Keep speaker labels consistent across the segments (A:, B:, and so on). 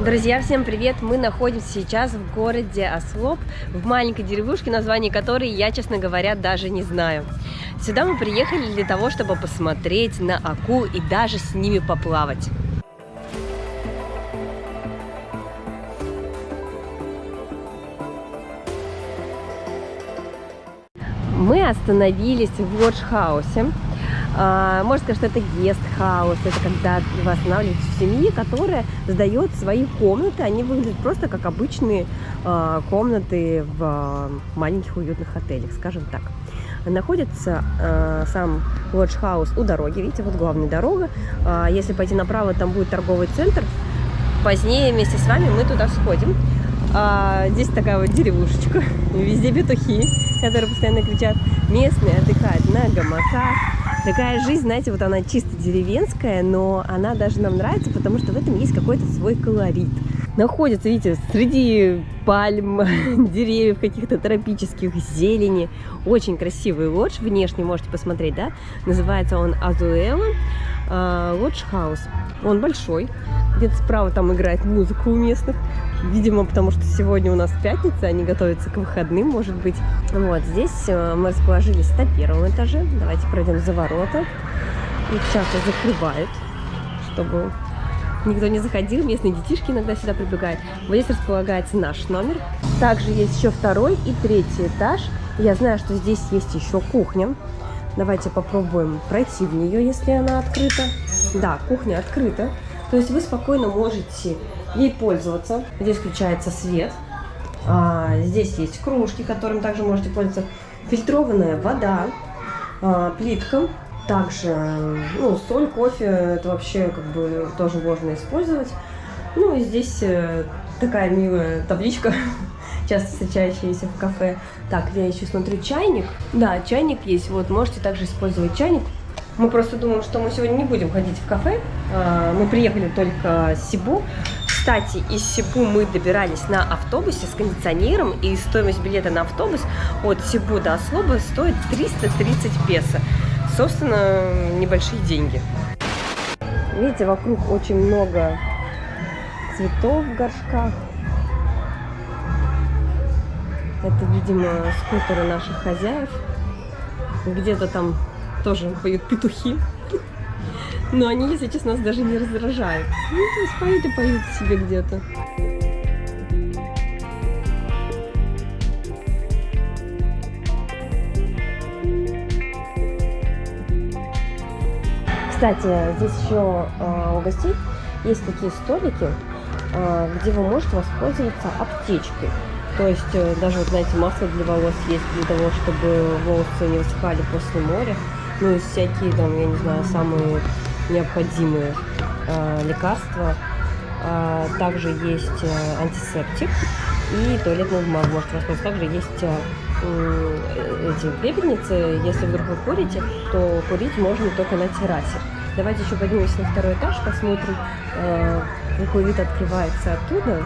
A: Друзья, всем привет! Мы находимся сейчас в городе Ослоп, в маленькой деревушке, название которой я, честно говоря, даже не знаю. Сюда мы приехали для того, чтобы посмотреть на акул и даже с ними поплавать. Мы остановились в лодж-хаусе. Можно сказать, что это гест-хаус. Это когда вы останавливаетесь в семье, которая сдает свои комнаты. Они выглядят просто как обычные комнаты в маленьких уютных отелях, скажем так. Находится сам лодж-хаус у дороги. Видите, вот главная дорога. Если пойти направо, там будет торговый центр. Позднее вместе с вами мы туда сходим. Здесь такая вот деревушечка. Везде петухи, которые постоянно кричат. Местные отдыхают на гамаках. Такая жизнь, знаете, вот она чисто деревенская, но она даже нам нравится, потому что в этом есть какой-то свой колорит. Находится, видите, среди пальм, деревьев каких-то тропических, зелени. Очень красивый лодж, внешне можете посмотреть, да? Называется он Азуэла лодж-хаус. Он большой, где-то справа там играет музыка у местных. Видимо, потому что сегодня у нас пятница, они готовятся к выходным, может быть. Вот здесь мы расположились на первом этаже. Давайте пройдем за ворота. Их часто закрывают, чтобы никто не заходил. Местные детишки иногда сюда прибегают. Вот здесь располагается наш номер. Также есть еще второй и третий этаж. Я знаю, что здесь есть еще кухня. Давайте попробуем пройти в нее, если она открыта. Да, кухня открыта. То есть вы спокойно можете ей пользоваться. Здесь включается свет. Здесь есть кружки, которым также можете пользоваться. Фильтрованная вода, плитка. Также соль, кофе, это вообще как бы тоже можно использовать. Ну и здесь такая милая табличка, часто встречающаяся в кафе. Так, я еще смотрю чайник. Да, чайник есть. Вот можете также использовать чайник. Мы просто думаем, что мы сегодня не будем ходить в кафе. Мы приехали только с Сибу. Кстати, из Сибу мы добирались на автобусе с кондиционером, и стоимость билета на автобус от Сибу до Ослоба стоит 330 песо. Собственно, небольшие деньги. Видите, вокруг очень много цветов в горшках. Это, видимо, скутеры наших хозяев. Где-то там тоже поют петухи. Но они, если честно, нас даже не раздражают. Ну, то есть поют и поют себе где-то. Кстати, здесь еще у гостей есть такие столики, где вы можете воспользоваться аптечкой. То есть даже, вот, знаете, масло для волос есть для того, чтобы волосы не высыхали после моря. Ну и всякие там, я не знаю, самые необходимые лекарства. Также есть антисептик и туалетная бумага может воспользоваться. Также есть эти пепельницы. Если вдруг вы курите, то курить можно только на террасе. Давайте еще поднимемся на второй этаж, посмотрим, какой вид открывается оттуда.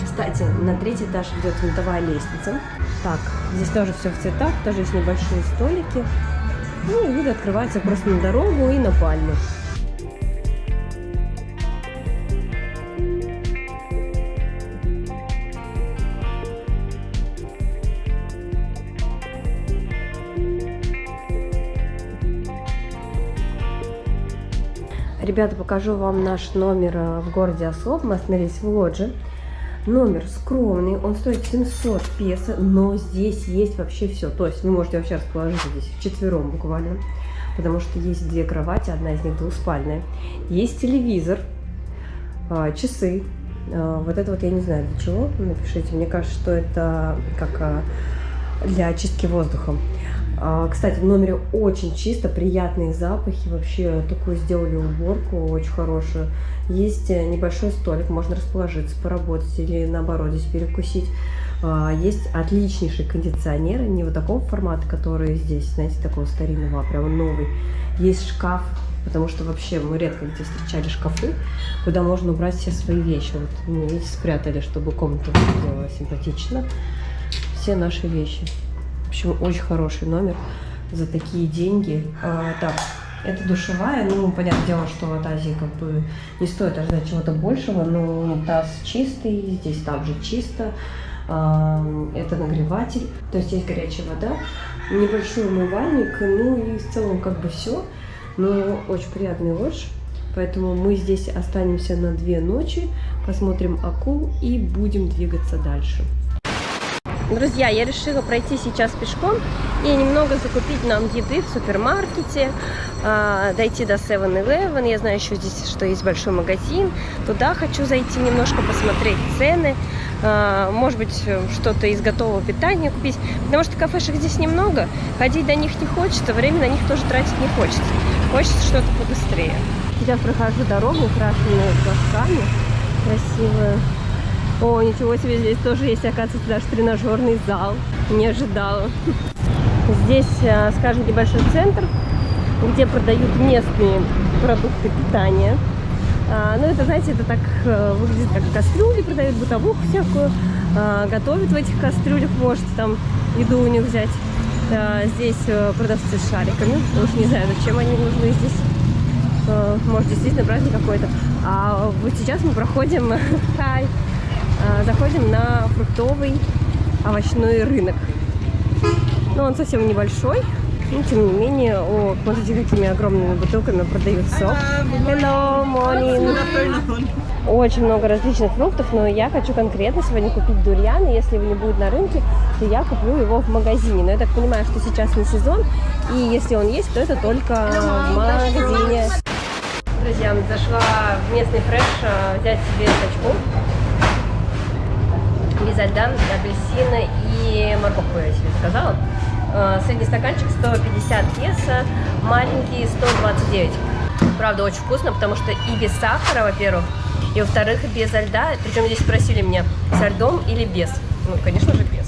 A: Кстати, на третий этаж идет винтовая лестница. Так, здесь тоже все в цветах, тоже есть небольшие столики. Ну и вид открывается просто на дорогу и на пальмы. Ребята, покажу вам наш номер в городе Ослоп. Мы остановились в лодже. Номер скромный, он стоит 700 песо, но здесь есть вообще все. То есть вы можете вообще расположиться здесь вчетвером буквально, потому что есть две кровати, одна из них двуспальная. Есть телевизор, часы. Вот это вот я не знаю для чего, напишите. Мне кажется, что это как для очистки воздуха. Кстати, в номере очень чисто, приятные запахи, вообще такую сделали уборку очень хорошую. Есть небольшой столик, можно расположиться, поработать или наоборот здесь перекусить. Есть отличнейший кондиционер, не вот такого формата, который здесь, знаете, такого старинного, а прям новый. Есть шкаф, потому что вообще мы редко где встречали шкафы, куда можно убрать все свои вещи. Вот, видите, спрятали, чтобы комната выглядела симпатично. все наши вещи. В общем, очень хороший номер за такие деньги. Так, это душевая, ну, понятное дело, что в Азии как бы не стоит ожидать чего-то большего, но унитаз чистый, здесь также чисто. Это нагреватель, то есть есть горячая вода, небольшой умывальник, ну и в целом как бы все. Но очень приятный лодж, поэтому мы здесь останемся на 2 ночи, посмотрим акул и будем двигаться дальше. Друзья, я решила пройти сейчас пешком и немного закупить нам еды в супермаркете, дойти до 7-Eleven. Я знаю еще здесь, что есть большой магазин. Туда хочу зайти немножко посмотреть цены. Может быть, что-то из готового питания купить. Потому что кафешек здесь немного. Ходить до них не хочется, время на них тоже тратить не хочется. Хочется что-то побыстрее. Сейчас прохожу дорогу, украшенную флажками. Красивую. О, ничего себе, здесь тоже есть, оказывается, даже тренажерный зал. Не ожидала. Здесь, скажем, небольшой центр, где продают местные продукты питания. Ну, это, знаете, это так выглядит, как кастрюли продают, бытовуху всякую. Готовят в этих кастрюлях, можете там еду у них взять. Здесь продавцы с шариками. Уж не знаю, зачем они нужны здесь. Может, действительно праздник какой-то. А вот сейчас мы проходим... Заходим на фруктовый овощной рынок. Но он совсем небольшой, но тем не менее, смотрите, какими огромными бутылками продают сок. Hello, morning. Очень много различных фруктов, но я хочу конкретно сегодня купить дуриан. Если его не будет на рынке, то я куплю его в магазине. Но я так понимаю, что сейчас не сезон, и если он есть, то это только в магазине. Друзья, зашла в местный фреш взять себе очку. Без льда, апельсина и морковку я себе заказала. Средний стаканчик 150 песо, маленький 129. Правда, очень вкусно, потому что и без сахара, во-первых, и во-вторых, без льда. Причем здесь спросили меня, со льдом или без. Ну, конечно же, без.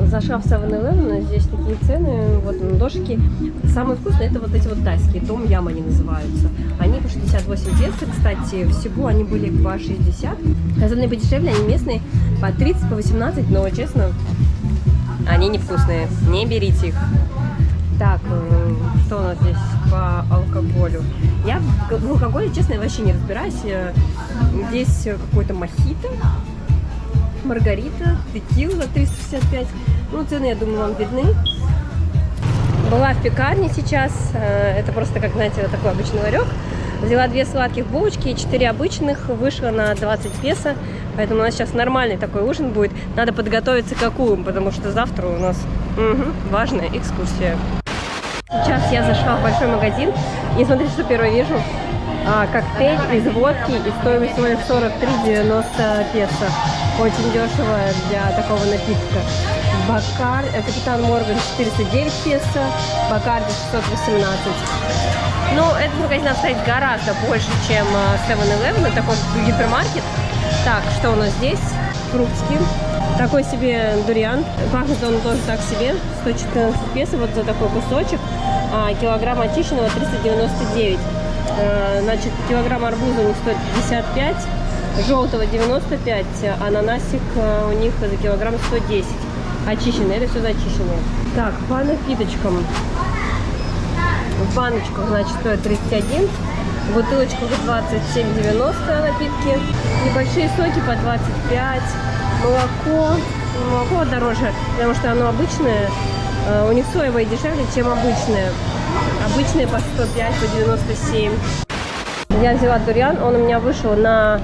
A: Зашла в 7-Eleven, здесь такие цены, вот ладошки. Самые вкусные это вот эти вот тайские, том-ям они называются. Они по 68 песо, кстати, всего они были по 60. Остальные подешевле, они местные, по 30, по 18, но, честно, они невкусные, не берите их. Так, что у нас здесь по алкоголю? Я в алкоголе, честно, вообще не разбираюсь. Здесь какой-то мохито, маргарита, текила 365. Ну, цены, я думаю, вам видны. Была в пекарне сейчас. Это просто, как, знаете, вот такой обычный ларек. Взяла 2 сладких булочки и 4 обычных. Вышла на 20 песо. Поэтому у нас сейчас нормальный такой ужин будет. Надо подготовиться к акулам, потому что завтра у нас важная экскурсия. Сейчас я зашла в большой магазин. И смотрите, что первое вижу. Коктейль из водки и стоимость всего лишь 43,90 песо. Очень дешево для такого напитка. Бакар, Капитан Морган 409 песо, Бакарди 618. Ну, этот магазин стоит гораздо больше, чем 7-Eleven, это такой гипермаркет. Так, что у нас здесь? Фруктики. Такой себе дуриан. Пахнет он тоже так себе. 114 песо вот за такой кусочек. Килограмм очищенного 399. Значит, килограмм арбуза у них стоит 55, желтого 95, ананасик у них за килограмм 110. Очищенные, это все зачищенные. Так, по напиточкам. В баночках, значит, стоит 31, в бутылочках 27,90 напитки. Небольшие соки по 25, молоко дороже, потому что оно обычное. У них соевое дешевле, чем обычное. Обычные по 105, по 97. Я взяла дуриан, он у меня вышел на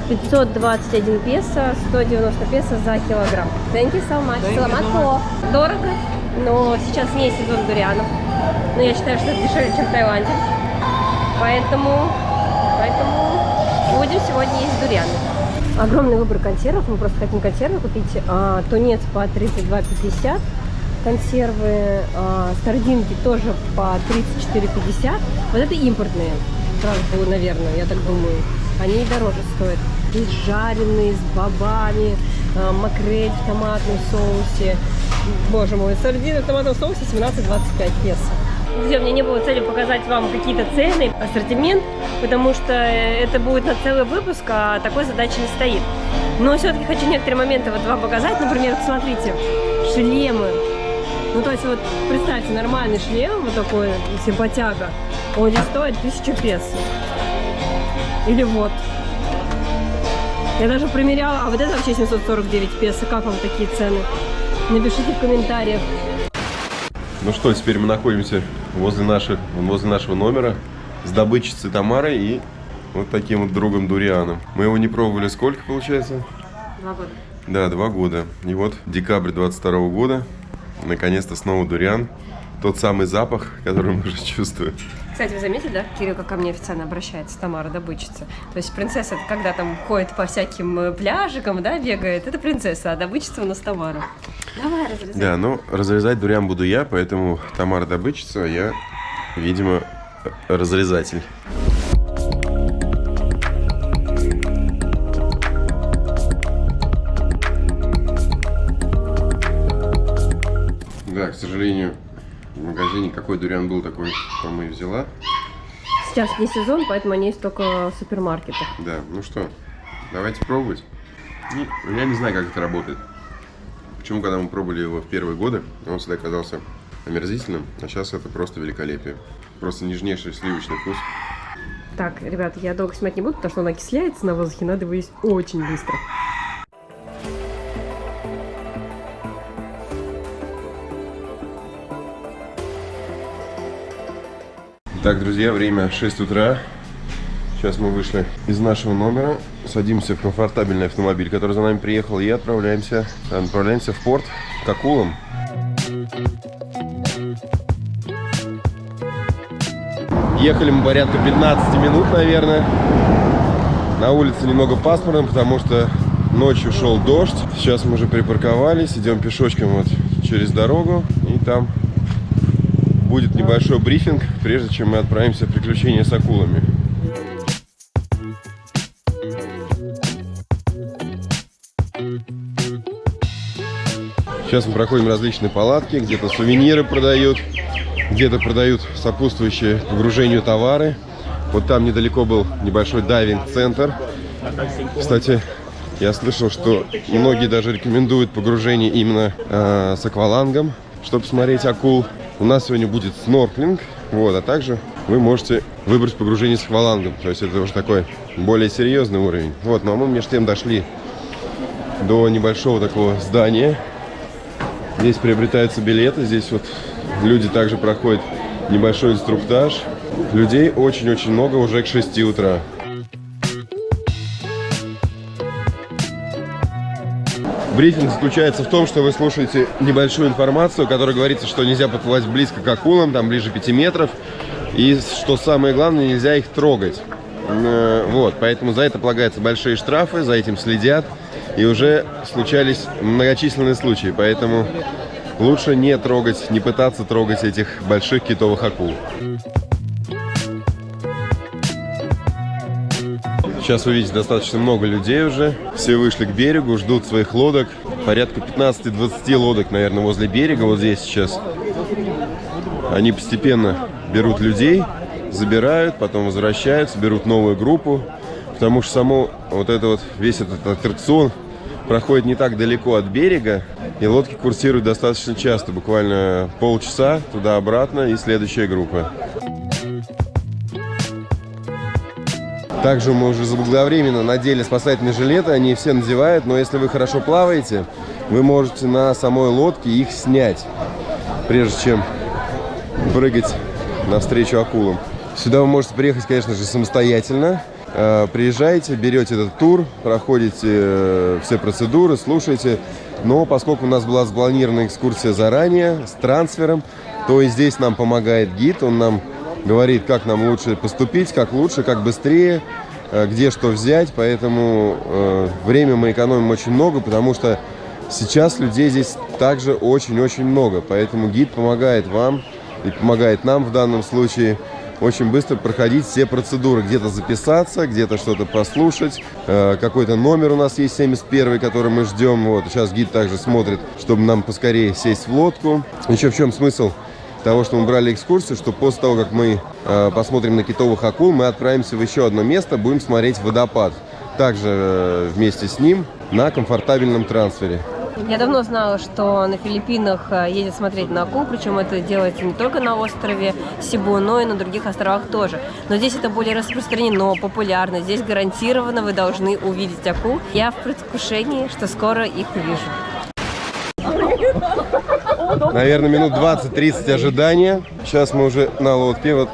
A: 521 песо, 190 песо за килограмм. Thank you so much. Саламат. Дорого, но сейчас не сезон дурианов. Но я считаю, что это дешевле, чем в Таиланде. Поэтому будем сегодня есть дурианы. Огромный выбор консервов. Мы просто хотим консервы купить. Тунец по 32,50. Консервы, сардинки тоже по 34,50. Вот это импортные, правда, наверное, я так думаю. Они дороже стоят. Есть жареные, с бобами, макрель в томатном соусе. Боже мой, сардины в томатном соусе 17,25 песо. Друзья, у меня не было цели показать вам какие-то цены, ассортимент, потому что это будет на целый выпуск, а такой задачи не стоит. Но все-таки хочу некоторые моменты вот вам показать. Например, смотрите, шлемы. Ну, то есть, вот, представьте, нормальный шлем, вот такой, симпатяга, он здесь стоит 1000 песо. Или вот. Я даже примеряла, а вот это вообще 749 песо. Как вам такие цены? Напишите в комментариях.
B: Ну что, теперь мы находимся возле нашего номера с добытчицей Тамарой и вот таким вот другом Дурианом. Мы его не пробовали сколько, получается?
A: 2 года.
B: Да, 2 года. И вот декабрь 22 года, наконец-то снова дуриан. Тот самый запах, который мы уже чувствуем.
A: Кстати, вы заметили, да, Кирилл, как ко мне официально обращается, Тамара, добытчица? То есть принцесса, это когда там ходит по всяким пляжикам, да, бегает, это принцесса, а добытчица у нас Тамара. Давай, разрезай.
B: Да, ну, разрезать дуриан буду я, поэтому Тамара добытчица, а я, видимо, разрезатель. Да, к сожалению, в магазине какой дуриан был, такой Тома и взяла.
A: Сейчас не сезон, поэтому они есть только в супермаркетах.
B: Да, ну что, давайте пробовать. Ну, я не знаю, как это работает. Почему, когда мы пробовали его в первые годы, он всегда казался омерзительным, а сейчас это просто великолепие. Просто нежнейший сливочный вкус.
A: Так, ребят, я долго снимать не буду, потому что он окисляется на воздухе, надо его есть очень быстро.
B: Так, друзья, время 6 утра. Сейчас мы вышли из нашего номера, садимся в комфортабельный автомобиль, который за нами приехал, и отправляемся в порт к акулам. Ехали мы порядка 15 минут, наверное. На улице немного пасмурно, потому что ночью шел дождь. Сейчас мы уже припарковались, идем пешочком вот через дорогу, и там будет небольшой брифинг, прежде чем мы отправимся в приключения с акулами. Сейчас мы проходим различные палатки, где-то сувениры продают, где-то продают сопутствующие погружению товары. Вот там недалеко был небольшой дайвинг-центр. Кстати, я слышал, что многие даже рекомендуют погружение именно с аквалангом, чтобы смотреть акул. У нас сегодня будет снорклинг, вот, а также вы можете выбрать погружение с аквалангом. То есть это уже такой более серьезный уровень. Вот, ну а мы между тем дошли до небольшого такого здания. Здесь приобретаются билеты, здесь вот люди также проходят небольшой инструктаж. Людей очень-очень много уже к 6 утра. Брифинг заключается в том, что вы слушаете небольшую информацию, в которой говорится, что нельзя подплывать близко к акулам, там ближе 5 метров. И что самое главное, нельзя их трогать. Вот, поэтому за это полагаются большие штрафы, за этим следят. И уже случались многочисленные случаи, поэтому лучше не трогать, не пытаться трогать этих больших китовых акул. Сейчас вы видите достаточно много людей уже. Все вышли к берегу, ждут своих лодок. Порядка 15-20 лодок, наверное, возле берега вот здесь сейчас. Они постепенно берут людей, забирают, потом возвращаются, берут новую группу. Потому что весь этот аттракцион проходит не так далеко от берега, и лодки курсируют достаточно часто, буквально полчаса туда-обратно, и следующая группа. Также мы уже заблаговременно надели спасательные жилеты, они все надевают, но если вы хорошо плаваете, вы можете на самой лодке их снять, прежде чем прыгать навстречу акулам. Сюда вы можете приехать, конечно же, самостоятельно. Приезжаете, берете этот тур, проходите все процедуры, слушаете. Но поскольку у нас была запланирована экскурсия заранее, с трансфером, то и здесь нам помогает гид. Он нам говорит, как нам лучше поступить, как лучше, как быстрее, где что взять. Поэтому время мы экономим очень много, потому что сейчас людей здесь также очень-очень много. Поэтому гид помогает вам и помогает нам в данном случае очень быстро проходить все процедуры. Где-то записаться, где-то что-то послушать. Какой-то номер у нас есть, 71, который мы ждем. Вот. Сейчас гид также смотрит, чтобы нам поскорее сесть в лодку. Еще в чем смысл того, что мы брали экскурсию, что после того, как мы посмотрим на китовых акул, мы отправимся в еще одно место, будем смотреть водопад. Также вместе с ним на комфортабельном трансфере.
A: Я давно знала, что на Филиппинах едет смотреть на акул, причем это делается не только на острове Сибу, но и на других островах тоже. Но здесь это более распространено, популярно. Здесь гарантированно вы должны увидеть акул. Я в предвкушении, что скоро их увижу.
B: Наверное, минут 20-30 ожидания. Сейчас мы уже на лодке. Вот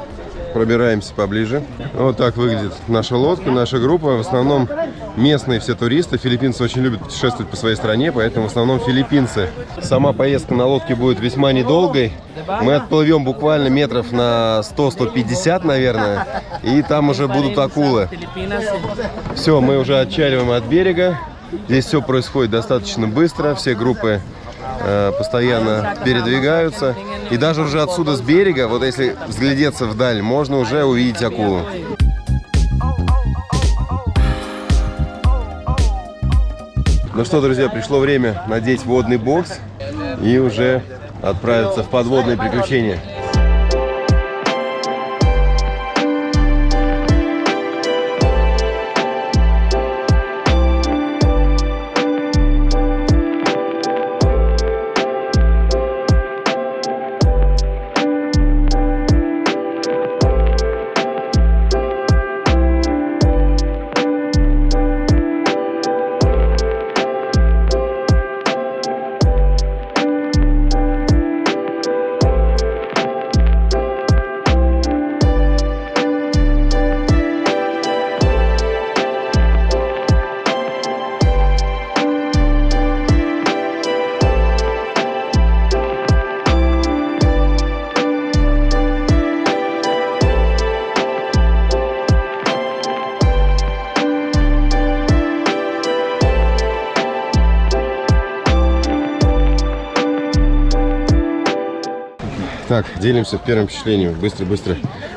B: пробираемся поближе. Вот так выглядит наша лодка, наша группа. В основном местные все туристы. Филиппинцы очень любят путешествовать по своей стране, поэтому в основном филиппинцы. Сама поездка на лодке будет весьма недолгой. Мы отплывем буквально метров на 100-150, наверное, и там уже будут акулы. Все, мы уже отчаливаем от берега. Здесь все происходит достаточно быстро. Все группы постоянно передвигаются. И даже уже отсюда с берега, вот если взглядеться вдаль, можно уже увидеть акулу. Ну что, друзья, пришло время надеть водный бокс и уже отправиться в подводные приключения. Так, делимся первым впечатлением. Быстро-быстро.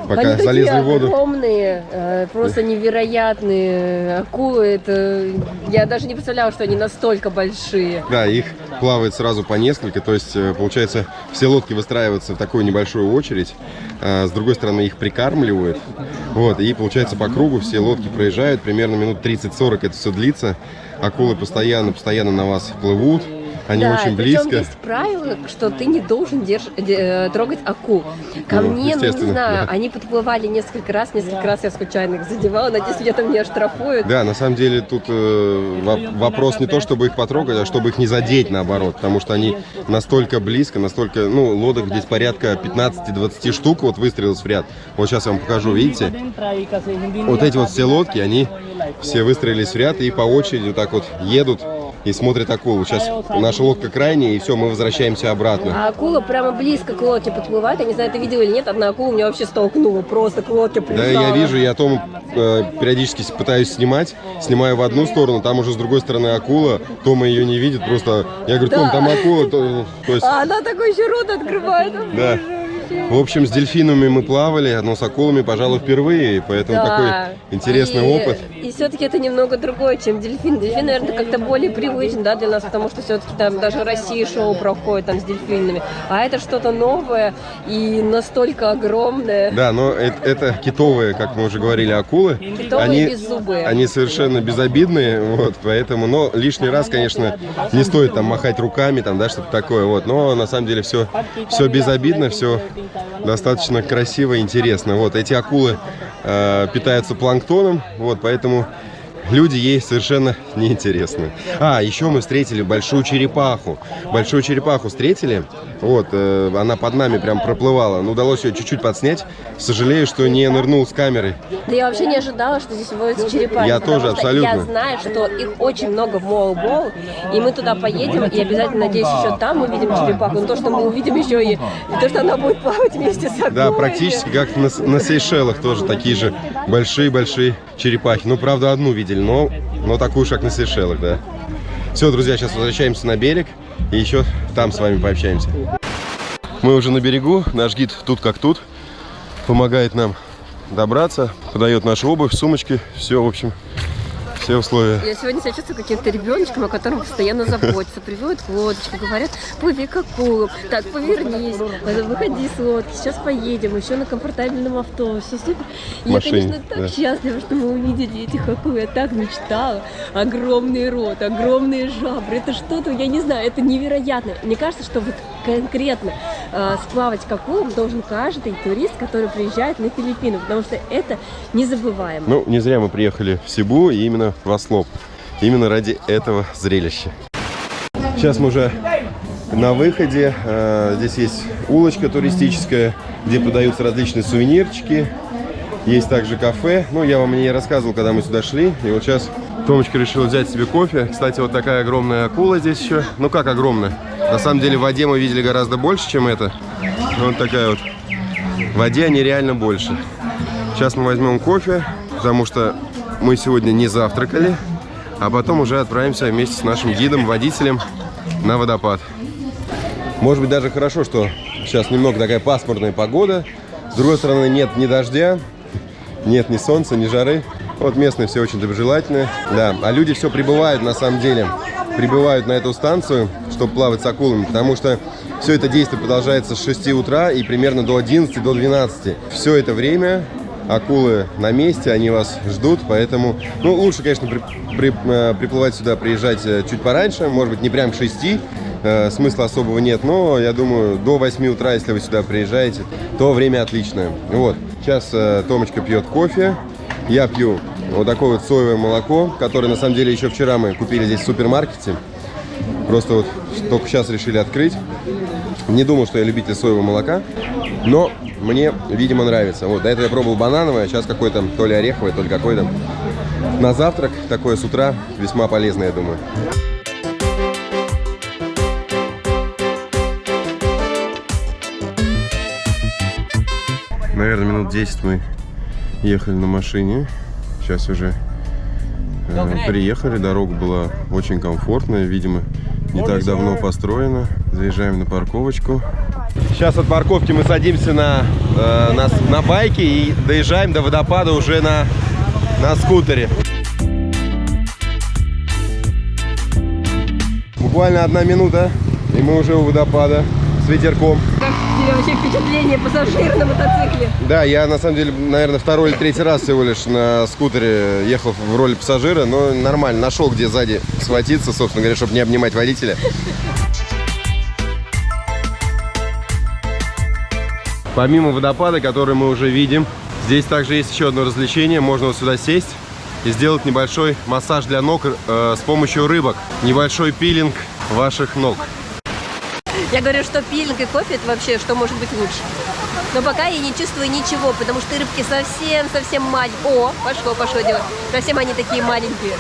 B: Пока
A: Они
B: залезли
A: такие
B: в воду.
A: огромные, просто невероятные акулы. Это... Я даже не представляла, что они настолько большие.
B: Да, их плавает сразу по несколько. То есть, получается, все лодки выстраиваются в такую небольшую очередь. С другой стороны, их прикармливают. Вот, и получается, по кругу все лодки проезжают. Примерно минут 30-40 это все длится. Акулы постоянно на вас плывут. Они очень близко.
A: Причем есть правило, что ты не должен трогать акул. Ко мне, ну, не знаю, да. Они подплывали несколько раз я случайно их задевала, надеюсь, меня там не оштрафуют.
B: Да, на самом деле тут вопрос не то, чтобы их потрогать, а чтобы их не задеть, наоборот, потому что они настолько близко, настолько, ну, лодок здесь порядка 15-20 штук вот выстроилось в ряд. Вот сейчас я вам покажу, видите? Вот эти вот все лодки, они все выстроились в ряд и по очереди вот так вот едут и смотрят акулу. Сейчас наша лодка крайняя, и все, мы возвращаемся обратно.
A: А акула прямо близко к лодке подплывает. Я не знаю, ты видел или нет, одна акула меня вообще столкнула, просто к лодке прижала.
B: Да, я вижу, я Тому периодически пытаюсь снимать. Снимаю в одну сторону, там уже с другой стороны акула. Тома ее не видит, просто... Я говорю, Том, там акула. То есть...
A: А она такой еще рот открывает.
B: Да. В общем, с дельфинами мы плавали, но с акулами, пожалуй, впервые, поэтому такой интересный опыт.
A: И все-таки это немного другое, чем дельфин. Дельфин, наверное, как-то более привычен, да, для нас, потому что все-таки там даже в России шоу проходит там с дельфинами. А это что-то новое и настолько огромное.
B: Да, но это китовые, как мы уже говорили, акулы.
A: Китовые беззубые.
B: Они совершенно безобидные, вот, поэтому, но лишний раз, конечно, не стоит там махать руками, там, да, что-то такое, вот. Но на самом деле все безобидно, все достаточно красиво и интересно. Вот эти акулы питаются планктоном, вот, поэтому люди ей совершенно неинтересны. А, еще мы встретили большую черепаху. Большую черепаху встретили. Вот, она под нами прям проплывала. Ну, удалось ее чуть-чуть подснять. Сожалею, что не нырнул с камерой.
A: Да я вообще не ожидала, что здесь водятся черепахи.
B: Я тоже, абсолютно.
A: Я знаю, что их очень много в Моу-Боу, и мы туда поедем, и обязательно, надеюсь, еще там увидим черепаху. Но то, что мы увидим еще и то, что она будет плавать вместе с акулой.
B: Да, практически как на Сейшелах тоже такие же большие-большие черепахи. Ну, правда, одну видели, но такую же, как на Сейшелах, да. Все, друзья, сейчас возвращаемся на берег и еще там с вами пообщаемся. Мы уже на берегу, наш гид тут как тут, помогает нам добраться, подает нашу обувь, сумочки, все, в общем, все условия.
A: Я сегодня себя чувствую каким-то ребеночком, о котором постоянно заботятся. Приводят к лодочке, говорят, плыви к акулам. Так, повернись, выходи с лодки, сейчас поедем, еще на комфортабельном автобусе. Супер. И я, конечно, так счастлива, что мы увидели этих акул. Я так мечтала. Огромный рот, огромные жабры. Это что-то, я не знаю, это невероятно. Мне кажется, что вот конкретно сплавать к акулам должен каждый турист, который приезжает на Филиппины, потому что это незабываемо.
B: Ну, не зря мы приехали в Сибу и именно в Ослоп. Именно ради этого зрелища. Сейчас мы уже на выходе. Здесь есть улочка туристическая, где продаются различные сувенирчики. Есть также кафе. Ну, я вам не рассказывал, когда мы сюда шли. И вот сейчас Томочка решил взять себе кофе. Кстати, вот такая огромная акула здесь еще. Ну, как огромная? На самом деле в воде мы видели гораздо больше, чем это. Вот такая вот. В воде они реально больше. Сейчас мы возьмем кофе, потому что мы сегодня не завтракали. А потом уже отправимся вместе с нашим гидом, водителем на водопад. Может быть, даже хорошо, что сейчас немного такая пасмурная погода. С другой стороны, нет ни дождя, нет ни солнца, ни жары. Вот местные все очень доброжелательные. Да, а люди все прибывают, на самом деле. Прибывают на эту станцию, чтобы плавать с акулами. Потому что все это действие продолжается с 6 утра и примерно до 11, до 12. Все это время акулы на месте, они вас ждут. Поэтому, ну, лучше, конечно, приплывать сюда, приезжать чуть пораньше. Может быть, не прям к 6. Смысла особого нет, но я думаю, до 8 утра, если вы сюда приезжаете, то время отличное. Вот, сейчас Томочка пьет кофе, я пью вот такое вот соевое молоко, которое на самом деле еще вчера мы купили здесь в супермаркете. Просто вот только сейчас решили открыть. Не думал, что я любитель соевого молока, но мне, видимо, нравится. Вот, до этого я пробовал банановое, а сейчас какое-то то ли ореховое, то ли какое-то. На завтрак такое с утра весьма полезно, я думаю. Наверное, минут 10 мы ехали на машине. Сейчас уже приехали. Дорога была очень комфортная. Видимо, не так давно построена. Заезжаем на парковочку. Сейчас от парковки мы садимся на байке и доезжаем до водопада уже на скутере. Буквально 1 минута, и мы уже у водопада с ветерком.
A: Как тебе вообще впечатление пассажира на мотоцикле?
B: Да, я на самом деле, наверное, 2-й или 3-й раз всего лишь на скутере ехал в роли пассажира, но нормально, нашел где сзади схватиться, собственно говоря, чтобы не обнимать водителя. Помимо водопада, который мы уже видим, здесь также есть еще одно развлечение. Можно вот сюда сесть и сделать небольшой массаж для ног с помощью рыбок. Небольшой пилинг ваших ног.
A: Я говорю, что пилинг и кофе — это вообще что может быть лучше. Но пока я не чувствую ничего, потому что рыбки совсем маленькие. О, пошло дело. Совсем они такие маленькие.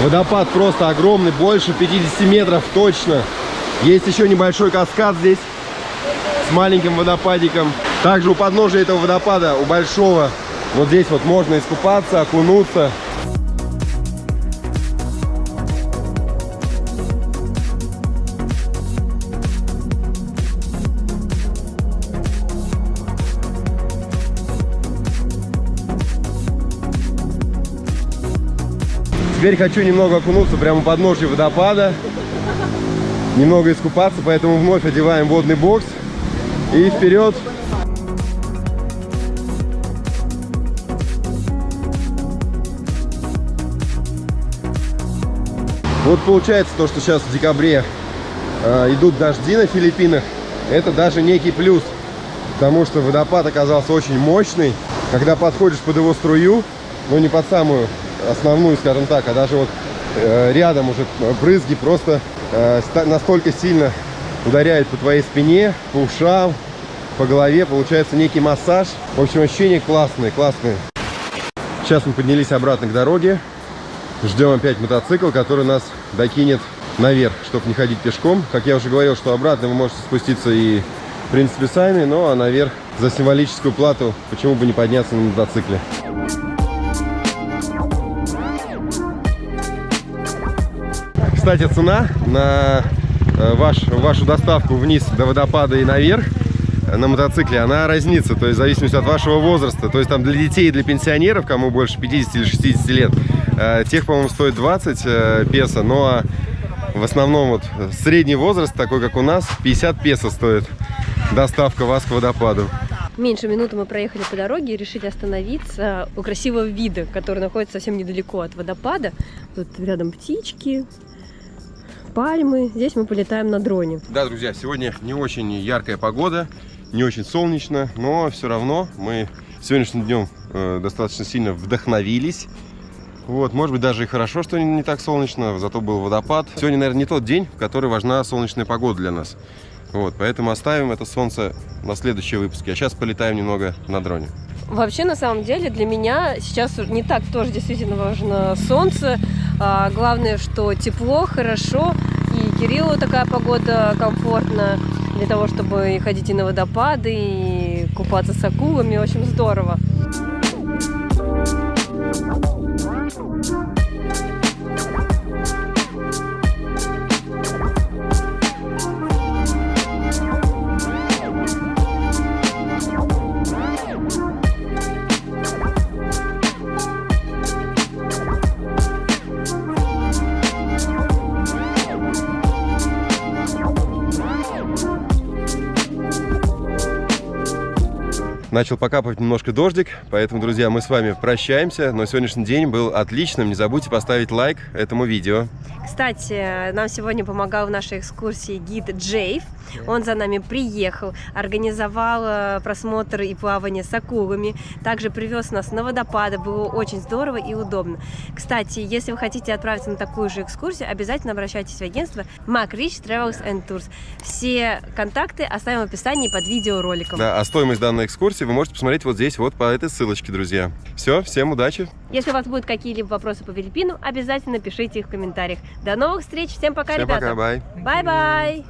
B: Водопад просто огромный, больше 50 метров точно. Есть еще небольшой каскад здесь с маленьким водопадиком. Также у подножия этого водопада, у большого, вот здесь вот можно искупаться, окунуться. Теперь хочу немного окунуться прямо у подножия водопада, немного искупаться, поэтому вновь одеваем водный бокс и вперед. Вот получается то, что сейчас в декабре идут дожди на Филиппинах, это даже некий плюс, потому что водопад оказался очень мощный. Когда подходишь под его струю, но не под самую основную, скажем так, а даже вот рядом уже брызги просто настолько сильно ударяют по твоей спине, по ушам, по голове, получается некий массаж. В общем, ощущения классные. Сейчас мы поднялись обратно к дороге, ждем опять мотоцикл, который нас докинет наверх, чтобы не ходить пешком. Как я уже говорил, что обратно вы можете спуститься и, в принципе, сами, ну а наверх за символическую плату почему бы не подняться на мотоцикле. Кстати, цена на вашу доставку вниз до водопада и наверх на мотоцикле, она разнится, то есть в зависимости от вашего возраста. То есть там для детей и для пенсионеров, кому больше 50 или 60 лет, тех, по-моему, стоит 20 песо, но в основном вот средний возраст, такой как у нас, 50 песо стоит доставка вас к водопаду.
A: Меньше минуты мы проехали по дороге и решили остановиться у красивого вида, который находится совсем недалеко от водопада. Тут рядом птички, пальмы. Здесь мы полетаем на дроне.
B: Да, друзья, сегодня не очень яркая погода, не очень солнечно, но все равно мы сегодняшним днем достаточно сильно вдохновились. Вот, может быть, даже и хорошо, что не так солнечно, зато был водопад. Сегодня, наверное, не тот день, в который важна солнечная погода для нас. Вот, поэтому оставим это солнце на следующие выпуски. А сейчас полетаем немного на дроне.
A: Вообще, на самом деле, для меня сейчас не так тоже действительно важно солнце. Главное, что тепло, хорошо. И Кириллу такая погода комфортна для того, чтобы ходить и на водопады, и купаться с акулами. Очень здорово.
B: Начал покапывать немножко дождик, поэтому, друзья, мы с вами прощаемся. Но сегодняшний день был отличным. Не забудьте поставить лайк этому видео.
A: Кстати, нам сегодня помогал в нашей экскурсии гид Джейв. Он за нами приехал, организовал просмотр и плавание с акулами. Также привез нас на водопады. Было очень здорово и удобно. Кстати, если вы хотите отправиться на такую же экскурсию, обязательно обращайтесь в агентство MacRich Travels and Tours. Все контакты оставим в описании под видеороликом.
B: Да, а стоимость данной экскурсии вы можете посмотреть вот здесь, вот по этой ссылочке, друзья. Все, всем удачи!
A: Если у вас будут какие-либо вопросы по Филиппину, обязательно пишите их в комментариях. До новых встреч, всем пока,
B: Всем
A: ребята!
B: пока, бай!
A: Бай-бай!